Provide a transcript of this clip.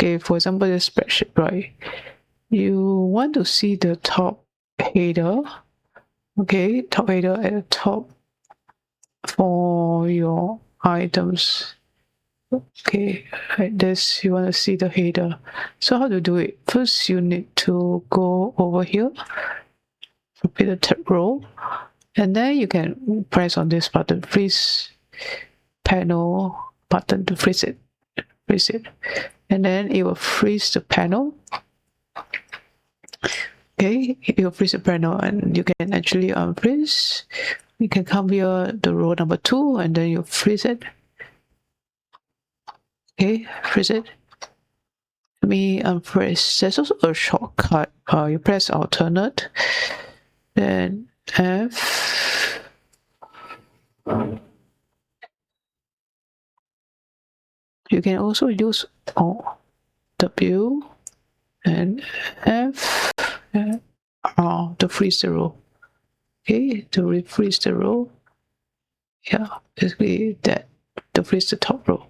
Okay, for example, this spreadsheet, right? You want to see the top header. Okay, top header at the top for your items. Okay, like this, you want to see the header. So how to do it? First, you need to go over here, repeat the tab row, and then you can press on this button, freeze panel button, to freeze it, and then it will freeze the panel. Okay, it will freeze the panel, and you can actually unfreeze. You can come here, the row number 2, and then you freeze it. Okay, freeze it. Let me unfreeze. There's also a shortcut. You press alternate, then F. You can also use W and F and R to freeze the row. Okay, to refreeze the row. Yeah, basically that, to freeze the top row.